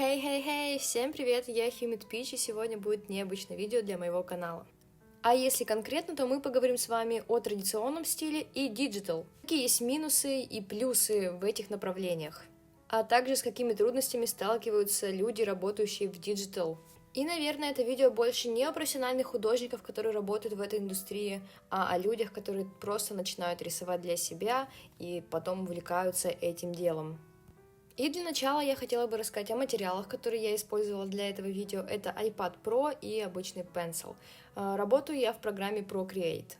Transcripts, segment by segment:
Хей, всем привет, я Humid Peach, и сегодня будет необычное видео для моего канала. А если конкретно, то мы поговорим с вами о традиционном стиле и диджитал. Какие есть минусы и плюсы в этих направлениях, а также с какими трудностями сталкиваются люди, работающие в диджитал. И, наверное, это видео больше не о профессиональных художниках, которые работают в этой индустрии, а о людях, которые просто начинают рисовать для себя и потом увлекаются этим делом. И для начала я хотела бы рассказать о материалах, которые я использовала для этого видео. Это iPad Pro и обычный Pencil. Работаю я в программе Procreate.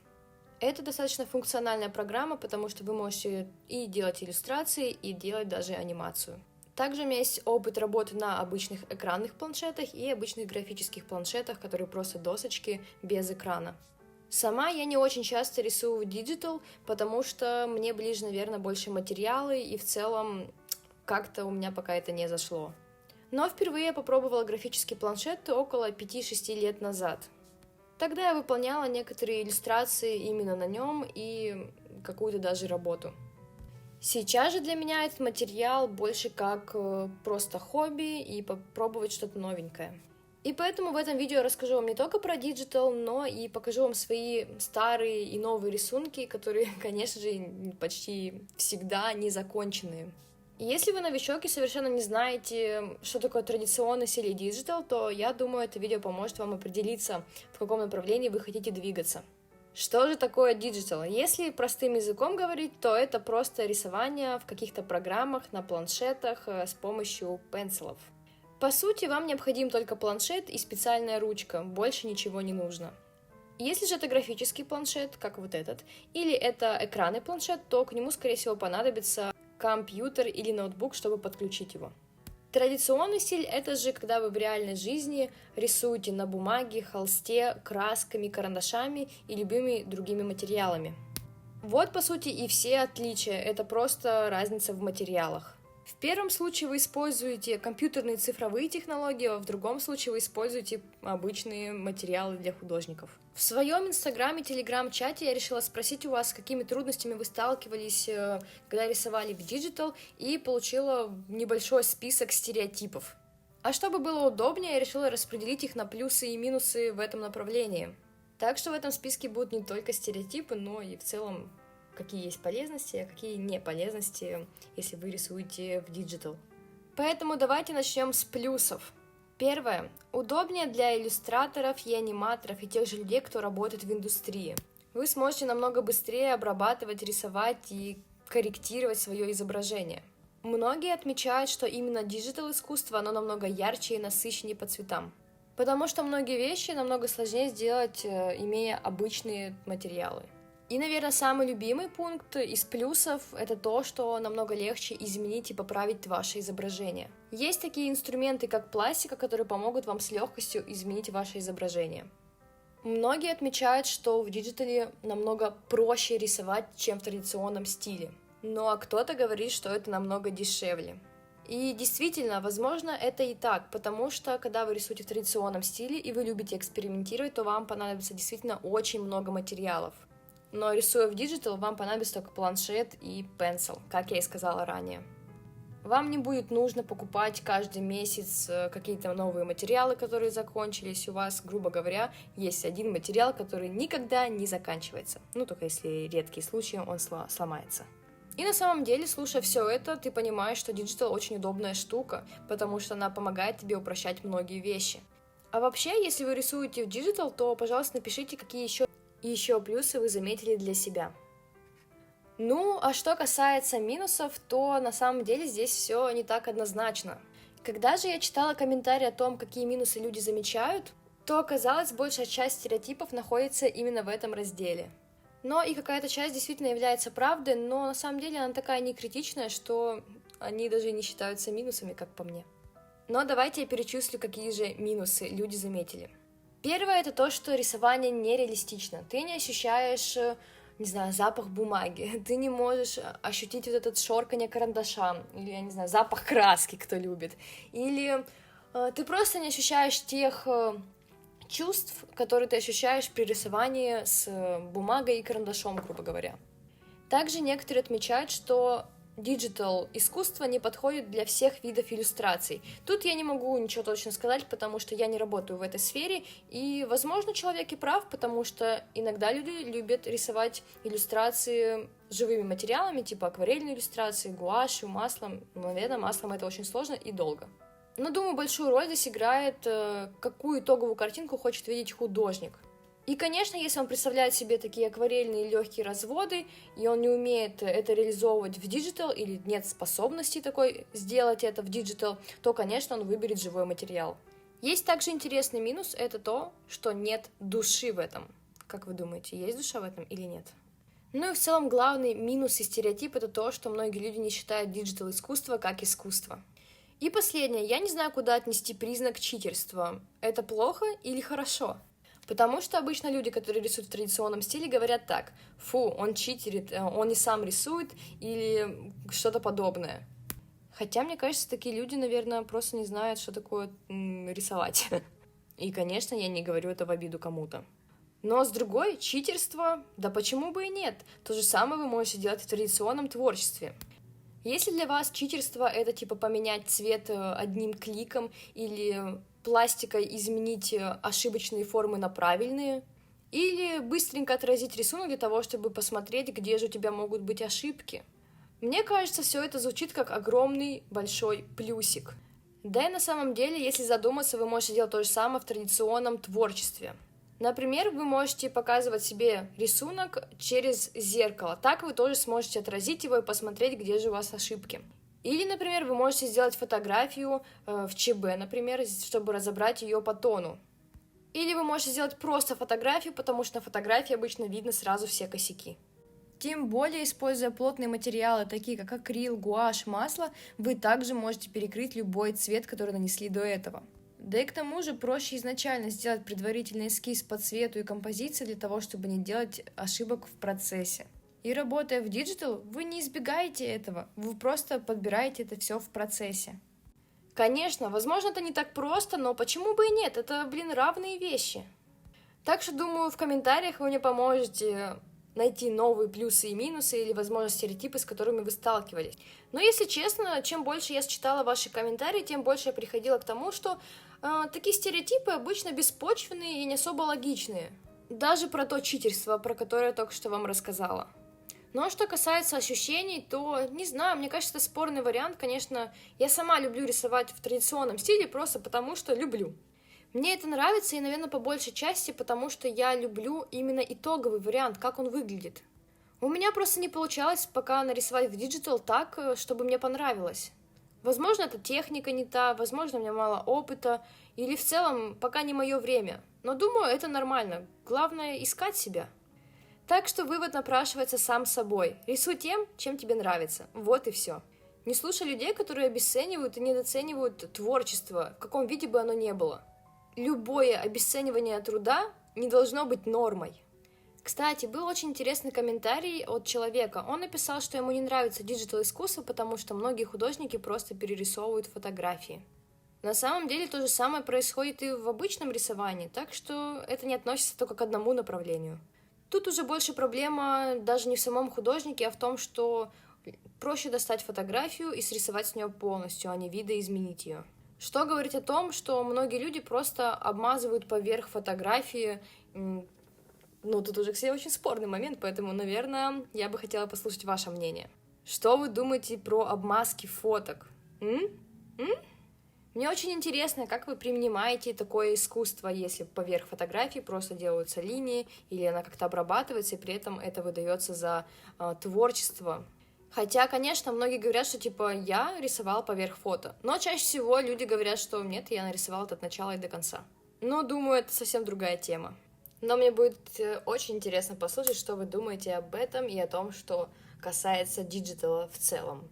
Это достаточно функциональная программа, потому что вы можете и делать иллюстрации, и делать даже анимацию. Также у меня есть опыт работы на обычных экранных планшетах и обычных графических планшетах, которые просто досочки без экрана. Сама я не очень часто рисую в диджитал, потому что мне ближе, наверное, больше материалы, и в целом как-то у меня пока это не зашло. Но впервые я попробовала графический планшет около 5-6 лет назад. Тогда я выполняла некоторые иллюстрации именно на нем и какую-то даже работу. Сейчас же для меня этот материал больше как просто хобби и попробовать что-то новенькое. И поэтому в этом видео я расскажу вам не только про диджитал, но и покажу вам свои старые и новые рисунки, которые, конечно же, почти всегда не законченные. Если вы новичок и совершенно не знаете, что такое традиционный стиль и диджитал, то я думаю, это видео поможет вам определиться, в каком направлении вы хотите двигаться. Что же такое диджитал? Если простым языком говорить, то это просто рисование в каких-то программах на планшетах с помощью пенсилов. По сути, вам необходим только планшет и специальная ручка, больше ничего не нужно. Если же это графический планшет, как вот этот, или это экранный планшет, то к нему, скорее всего, понадобится компьютер или ноутбук, чтобы подключить его. Традиционный стиль – это же когда вы в реальной жизни рисуете на бумаге, холсте, красками, карандашами и любыми другими материалами. Вот, по сути, и все отличия, это просто разница в материалах. В первом случае вы используете компьютерные цифровые технологии, а в другом случае вы используете обычные материалы для художников. В своем инстаграме, телеграм-чате я решила спросить у вас, с какими трудностями вы сталкивались, когда рисовали в диджитал, и получила небольшой список стереотипов. А чтобы было удобнее, я решила распределить их на плюсы и минусы в этом направлении. Так что в этом списке будут не только стереотипы, но и в целом какие есть полезности, а какие не полезности, если вы рисуете в диджитал. Поэтому давайте начнем с плюсов. Первое. Удобнее для иллюстраторов и аниматоров и тех же людей, кто работает в индустрии. Вы сможете намного быстрее обрабатывать, рисовать и корректировать свое изображение. Многие отмечают, что именно диджитал искусство, оно намного ярче и насыщеннее по цветам. Потому что многие вещи намного сложнее сделать, имея обычные материалы. И, наверное, самый любимый пункт из плюсов – это то, что намного легче изменить и поправить ваше изображение. Есть такие инструменты, как пластика, которые помогут вам с легкостью изменить ваше изображение. Многие отмечают, что в диджитале намного проще рисовать, чем в традиционном стиле. Ну а кто-то говорит, что это намного дешевле. И действительно, возможно, это и так, потому что, когда вы рисуете в традиционном стиле и вы любите экспериментировать, то вам понадобится действительно очень много материалов. Но рисуя в диджитал, вам понадобится только планшет и пенсил, как я и сказала ранее. Вам не будет нужно покупать каждый месяц какие-то новые материалы, которые закончились. У вас, грубо говоря, есть один материал, который никогда не заканчивается. Ну, только если редкие случаи он сломается. И на самом деле, слушая все это, ты понимаешь, что диджитал очень удобная штука, потому что она помогает тебе упрощать многие вещи. А вообще, если вы рисуете в диджитал, то, пожалуйста, напишите, какие еще плюсы вы заметили для себя. Ну, а что касается минусов, то на самом деле здесь все не так однозначно. Когда же я читала комментарии о том, какие минусы люди замечают, то оказалось, большая часть стереотипов находится именно в этом разделе. Но и какая-то часть действительно является правдой, но на самом деле она такая некритичная, что они даже не считаются минусами, как по мне. Но давайте я перечислю, какие же минусы люди заметили. Первое – это то, что рисование нереалистично. Ты не ощущаешь, не знаю, запах бумаги, ты не можешь ощутить вот этот шорканье карандаша, или, я не знаю, запах краски, кто любит. Или ты просто не ощущаешь тех чувств, которые ты ощущаешь при рисовании с бумагой и карандашом, грубо говоря. Также некоторые отмечают, что диджитал искусство не подходит для всех видов иллюстраций. Тут я не могу ничего точно сказать, потому что я не работаю в этой сфере, и, возможно, человек и прав, потому что иногда люди любят рисовать иллюстрации живыми материалами, типа акварельные иллюстрации, гуашью, маслом. Наверное, маслом это очень сложно и долго. Но, думаю, большую роль здесь играет, какую итоговую картинку хочет видеть художник. И, конечно, если он представляет себе такие акварельные легкие разводы, и он не умеет это реализовывать в диджитал, или нет способности такой сделать это в диджитал, то, конечно, он выберет живой материал. Есть также интересный минус, это то, что нет души в этом. Как вы думаете, есть душа в этом или нет? Ну и в целом главный минус и стереотип это то, что многие люди не считают диджитал искусство как искусство. И последнее, я не знаю, куда отнести признак читерства. Это плохо или хорошо? Потому что обычно люди, которые рисуют в традиционном стиле, говорят так: фу, он читерит, он не сам рисует или что-то подобное. Хотя, мне кажется, такие люди, наверное, просто не знают, что такое рисовать. И, конечно, я не говорю это в обиду кому-то. Но с другой, читерство, да почему бы и нет? То же самое вы можете делать в традиционном творчестве. Если для вас читерство это типа поменять цвет одним кликом или пластикой изменить ошибочные формы на правильные, или быстренько отразить рисунок для того, чтобы посмотреть, где же у тебя могут быть ошибки. Мне кажется, все это звучит как огромный большой плюсик. Да и на самом деле, если задуматься, вы можете делать то же самое в традиционном творчестве. Например, вы можете показывать себе рисунок через зеркало. Так вы тоже сможете отразить его и посмотреть, где же у вас ошибки. Или, например, вы можете сделать фотографию в ЧБ, например, чтобы разобрать ее по тону. Или вы можете сделать просто фотографию, потому что на фотографии обычно видно сразу все косяки. Тем более, используя плотные материалы, такие как акрил, гуашь, масло, вы также можете перекрыть любой цвет, который нанесли до этого. Да и к тому же проще изначально сделать предварительный эскиз по цвету и композиции для того, чтобы не делать ошибок в процессе. И работая в диджитал, вы не избегаете этого, вы просто подбираете это все в процессе. Конечно, возможно, это не так просто, но почему бы и нет? Это, равные вещи. Так что, думаю, в комментариях вы мне поможете найти новые плюсы и минусы или, возможно, стереотипы, с которыми вы сталкивались. Но, если честно, чем больше я читала ваши комментарии, тем больше я приходила к тому, что такие стереотипы обычно беспочвенные и не особо логичные. Даже про то читерство, про которое я только что вам рассказала. Но что касается ощущений, то, не знаю, мне кажется, это спорный вариант. Конечно, я сама люблю рисовать в традиционном стиле просто потому, что люблю. Мне это нравится, и, наверное, по большей части, потому что я люблю именно итоговый вариант, как он выглядит. У меня просто не получалось пока нарисовать в диджитал так, чтобы мне понравилось. Возможно, эта техника не та, возможно, у меня мало опыта, или в целом пока не мое время. Но думаю, это нормально. Главное — искать себя. Так что вывод напрашивается сам собой. Рисуй тем, чем тебе нравится. Вот и все. Не слушай людей, которые обесценивают и недооценивают творчество, в каком виде бы оно ни было. Любое обесценивание труда не должно быть нормой. Кстати, был очень интересный комментарий от человека. Он написал, что ему не нравится диджитал-искусство, потому что многие художники просто перерисовывают фотографии. На самом деле то же самое происходит и в обычном рисовании, так что это не относится только к одному направлению. Тут уже больше проблема даже не в самом художнике, а в том, что проще достать фотографию и срисовать с нее полностью, а не видоизменить ее. Что говорит о том, что многие люди просто обмазывают поверх фотографии. Ну, тут уже, кстати, очень спорный момент, поэтому, наверное, я бы хотела послушать ваше мнение. Что вы думаете про обмазки фоток? Мне очень интересно, как вы принимаете такое искусство, если поверх фотографии просто делаются линии, или она как-то обрабатывается, и при этом это выдается за творчество. Хотя, конечно, многие говорят, что типа я рисовал поверх фото, но чаще всего люди говорят, что нет, я нарисовал это от начала и до конца. Но думаю, это совсем другая тема. Но мне будет очень интересно послушать, что вы думаете об этом и о том, что касается диджитала в целом.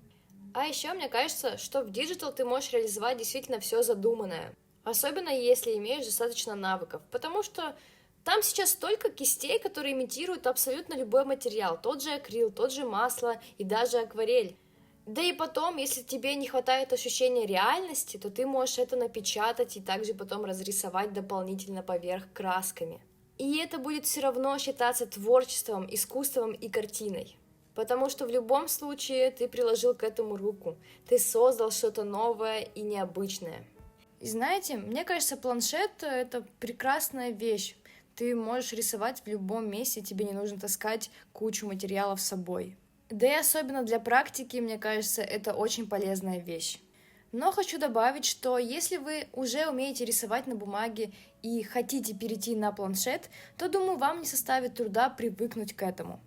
А еще мне кажется, что в диджитал ты можешь реализовать действительно все задуманное. Особенно если имеешь достаточно навыков. Потому что там сейчас столько кистей, которые имитируют абсолютно любой материал. Тот же акрил, тот же масло и даже акварель. Да и потом, если тебе не хватает ощущения реальности, то ты можешь это напечатать и также потом разрисовать дополнительно поверх красками. И это будет все равно считаться творчеством, искусством и картиной. потому что в любом случае ты приложил к этому руку, ты создал что-то новое и необычное. И знаете, мне кажется, планшет — это прекрасная вещь. Ты можешь рисовать в любом месте, тебе не нужно таскать кучу материалов с собой. Да и особенно для практики, мне кажется, это очень полезная вещь. Но хочу добавить, что если вы уже умеете рисовать на бумаге и хотите перейти на планшет, то, думаю, вам не составит труда привыкнуть к этому.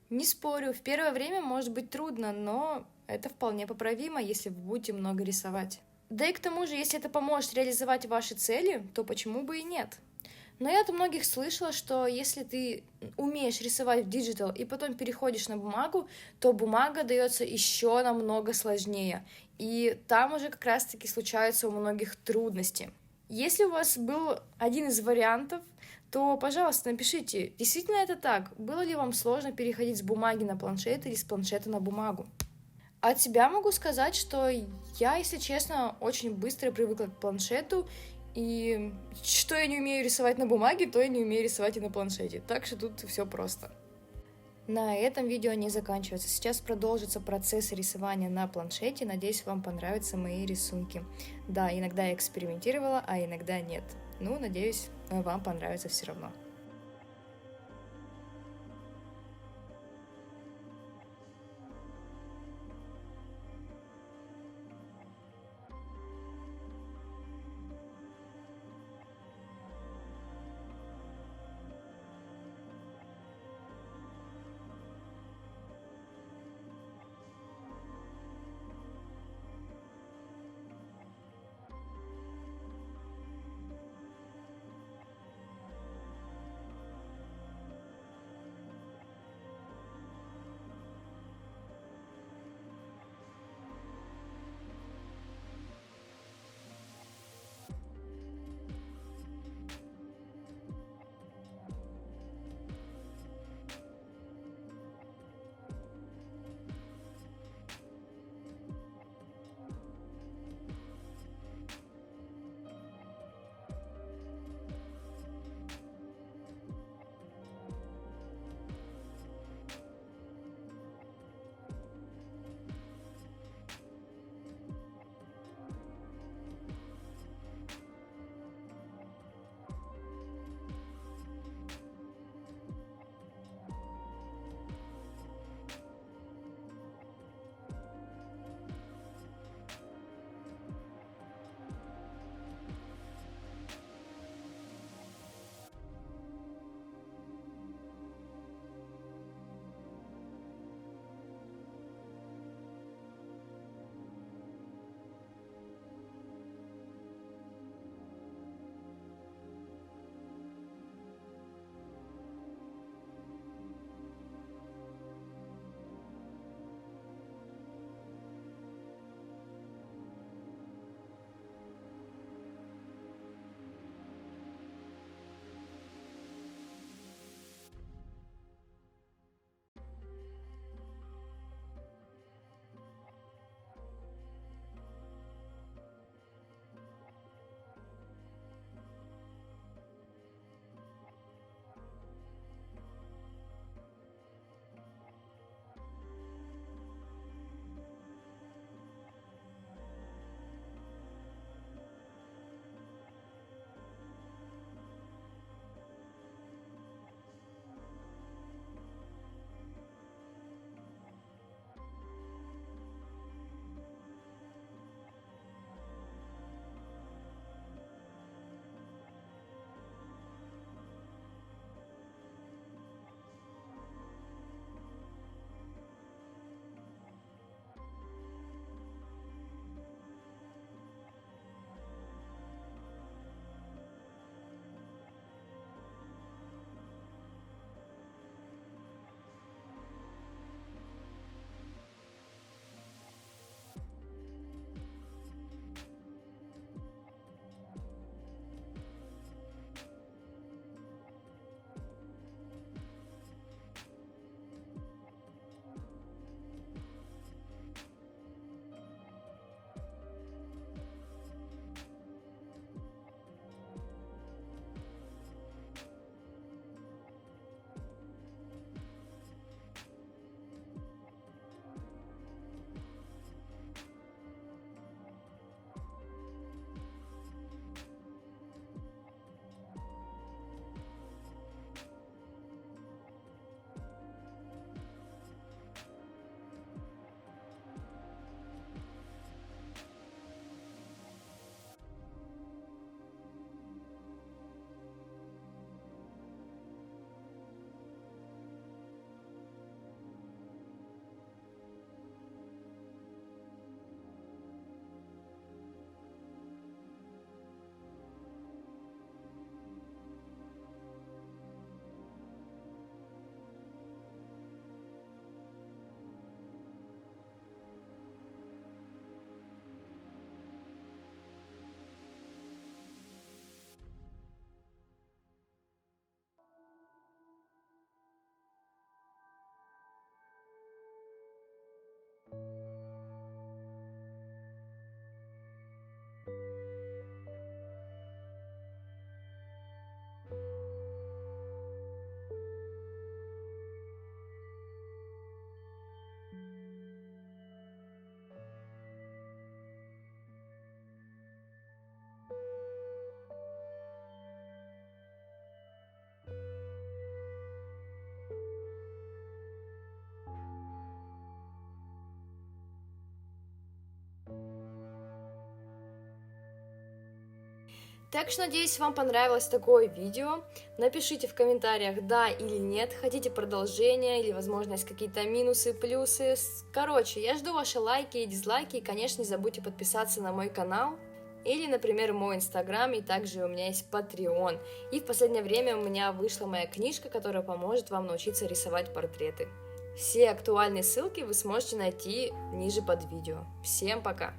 Не спорю, в первое время может быть трудно, но это вполне поправимо, если вы будете много рисовать. Да и к тому же, если это поможет реализовать ваши цели, то почему бы и нет? Но я от многих слышала, что если ты умеешь рисовать в диджитал и потом переходишь на бумагу, то бумага дается еще намного сложнее. И там уже как раз-таки случаются у многих трудности. Если у вас был один из вариантов, то, пожалуйста, напишите, действительно это так? Было ли вам сложно переходить с бумаги на планшет или с планшета на бумагу? От себя могу сказать, что я, если честно, очень быстро привыкла к планшету, и что я не умею рисовать на бумаге, то я не умею рисовать и на планшете. Так что тут все просто. На этом видео не заканчивается. Сейчас продолжится процесс рисования на планшете. Надеюсь, вам понравятся мои рисунки. Да, иногда я экспериментировала, а иногда нет. Ну, надеюсь, вам понравится все равно. Так что надеюсь, вам понравилось такое видео. Напишите в комментариях, да или нет, хотите продолжение, или, возможно, есть какие-то минусы, плюсы. Короче, я жду ваши лайки и дизлайки, и, конечно, не забудьте подписаться на мой канал, или, например, мой инстаграм, и также у меня есть Patreon. И в последнее время у меня вышла моя книжка, которая поможет вам научиться рисовать портреты. Все актуальные ссылки вы сможете найти ниже под видео. Всем пока!